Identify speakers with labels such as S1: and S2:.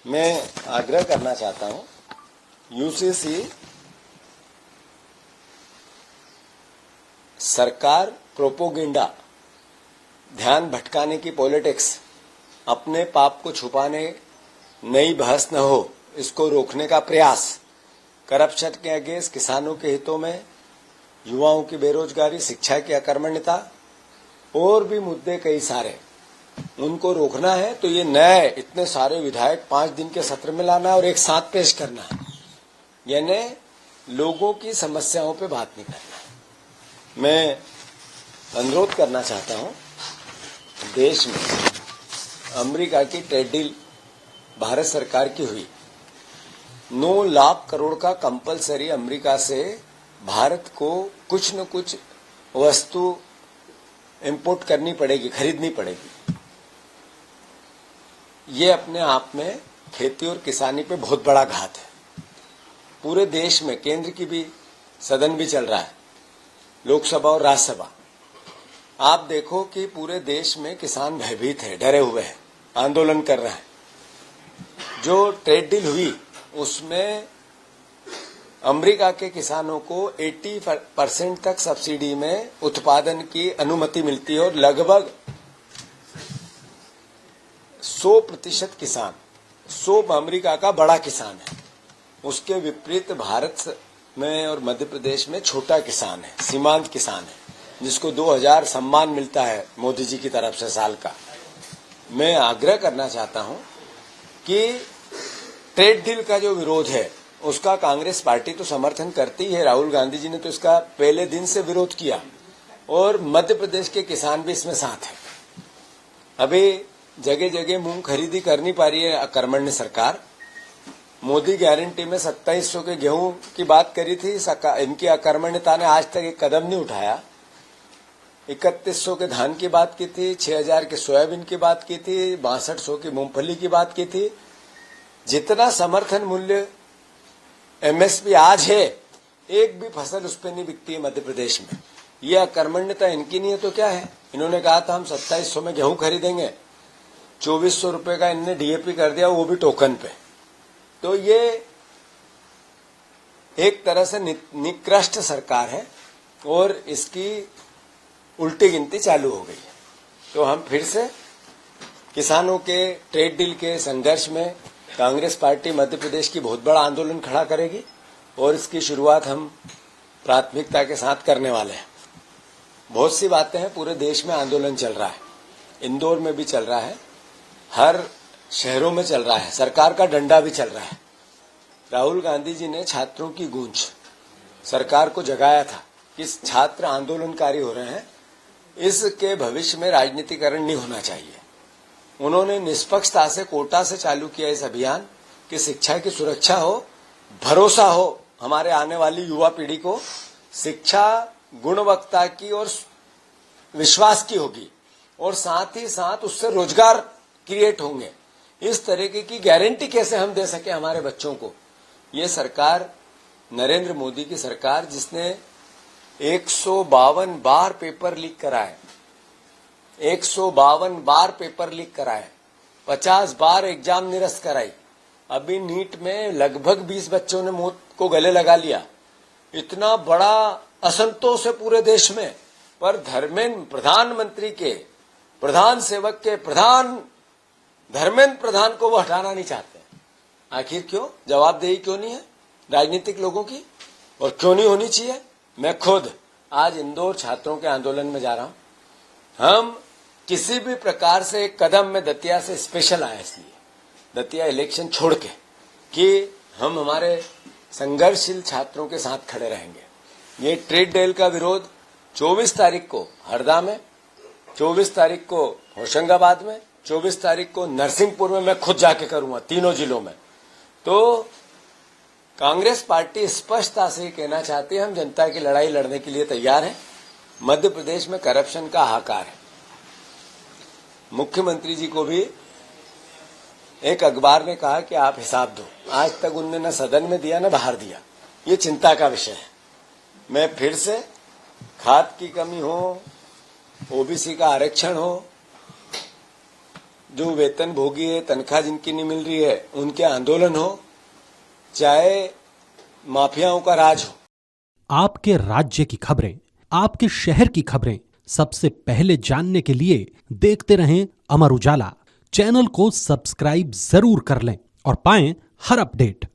S1: मैं आग्रह करना चाहता हूं यूसीसी सरकार प्रोपोगेंडा, ध्यान भटकाने की पॉलिटिक्स, अपने पाप को छुपाने नई बहस न हो, इसको रोकने का प्रयास, करप्शन के अगेंस्ट, किसानों के हितों में, युवाओं की बेरोजगारी, शिक्षा की अकर्मण्यता और भी मुद्दे कई सारे, उनको रोकना है। तो ये नए इतने सारे विधायक 5 दिन के सत्र में लाना और एक साथ पेश करना है, यानी लोगों की समस्याओं पे बात नहीं करना है। मैं अनुरोध करना चाहता हूं, देश में अमेरिका की ट्रेड डील भारत सरकार की हुई, 9 लाख करोड़ का कंपलसरी अमेरिका से भारत को कुछ न कुछ वस्तु इंपोर्ट करनी पड़ेगी, खरीदनी पड़ेगी। ये अपने आप में खेती और किसानी पे बहुत बड़ा घात है। पूरे देश में केंद्र की भी सदन भी चल रहा है, लोकसभा और राज्यसभा। आप देखो कि पूरे देश में किसान भयभीत है, डरे हुए हैं, आंदोलन कर रहे हैं। जो ट्रेड डील हुई उसमें अमेरिका के किसानों को 80% तक सब्सिडी में उत्पादन की अनुमति मिलती है और लगभग 100% किसान, 100 अमेरिका का बड़ा किसान है। उसके विपरीत भारत में और मध्य प्रदेश में छोटा किसान है, सीमांत किसान है, जिसको 2000 सम्मान मिलता है मोदी जी की तरफ से साल का। मैं आग्रह करना चाहता हूं कि ट्रेड डील का जो विरोध है उसका कांग्रेस पार्टी तो समर्थन करती है। राहुल गांधी जी ने तो इसका पहले दिन से विरोध किया और मध्य प्रदेश के किसान भी इसमें साथ है। अभी जगह जगह मूंग खरीदी कर नहीं पा रही है अकर्मण्य सरकार। मोदी गारंटी में 2700 के गेहूं की बात करी थी, इनकी अकर्मण्यता ने आज तक एक कदम नहीं उठाया। 3100 के धान की बात की थी, 6000 के सोयाबीन की बात की थी, 6200 की मूंगफली की बात की थी। जितना समर्थन मूल्य एमएसपी आज है, एक भी फसल उस पर नहीं बिकती है मध्य प्रदेश में। ये अकर्मण्यता इनकी नहीं है तो क्या है? इन्होंने कहा था हम 2700 में गेहूं खरीदेंगे, 2400 रुपए का इनने डीएपी कर दिया, वो भी टोकन पे। तो ये एक तरह से निकृष्ट सरकार है और इसकी उल्टी गिनती चालू हो गई है। तो हम फिर से किसानों के ट्रेड डील के संघर्ष में कांग्रेस पार्टी मध्य प्रदेश की बहुत बड़ा आंदोलन खड़ा करेगी और इसकी शुरुआत हम प्राथमिकता के साथ करने वाले हैं। बहुत सी बातें हैं, पूरे देश में आंदोलन चल रहा है, इंदौर में भी चल रहा है, हर शहरों में चल रहा है, सरकार का डंडा भी चल रहा है। राहुल गांधी जी ने छात्रों की गूंज सरकार को जगाया था कि छात्र आंदोलनकारी हो रहे हैं, इसके भविष्य में राजनीतिकरण नहीं होना चाहिए। उन्होंने निष्पक्षता से कोटा से चालू किया इस अभियान कि शिक्षा की सुरक्षा हो, भरोसा हो हमारे आने वाली युवा पीढ़ी को, शिक्षा गुणवत्ता की और विश्वास की होगी और साथ ही साथ उससे रोजगार क्रिएट होंगे। इस तरीके की गारंटी कैसे हम दे सके हमारे बच्चों को? ये सरकार, नरेंद्र मोदी की सरकार, जिसने 152 बार पेपर लीक कराए, 152 बार पेपर लीक कराए, 50 बार एग्जाम निरस्त कराई, अभी नीट में लगभग 20 बच्चों ने मौत को गले लगा लिया। इतना बड़ा असंतोष है पूरे देश में, पर धर्मेंद्र प्रधानमंत्री के प्रधान सेवक के प्रधान धर्मेंद्र प्रधान को वो हटाना नहीं चाहते। आखिर क्यों? जवाबदेही क्यों नहीं है राजनीतिक लोगों की, और क्यों नहीं होनी चाहिए? मैं खुद आज इंदौर छात्रों के आंदोलन में जा रहा हूं। हम किसी भी प्रकार से एक कदम में दतिया से स्पेशल आए, इसलिए दतिया इलेक्शन छोड़ के, कि हम हमारे संघर्षशील छात्रों के साथ खड़े रहेंगे। ये ट्रेड डील का विरोध 24 तारीख को हरदा में, 24 तारीख को होशंगाबाद में, 24 तारीख को नरसिंहपुर में मैं खुद जाके करूंगा, तीनों जिलों में। तो कांग्रेस पार्टी स्पष्टता से कहना चाहती है हम जनता की लड़ाई लड़ने के लिए तैयार हैं। मध्य प्रदेश में करप्शन का हाहाकार है। मुख्यमंत्री जी को भी एक अखबार ने कहा कि आप हिसाब दो, आज तक उनने न सदन में दिया न बाहर दिया। ये चिंता का विषय है। मैं फिर से, खाद की कमी हो, ओबीसी का आरक्षण हो, जो वेतन भोगी है, तनख्वाह जिनकी नहीं मिल रही है, उनके आंदोलन हो, चाहे माफियाओं का राज हो।
S2: आपके राज्य की खबरें, आपके शहर की खबरें सबसे पहले जानने के लिए देखते रहें अमर उजाला। चैनल को सब्सक्राइब जरूर कर लें और पाएं हर अपडेट।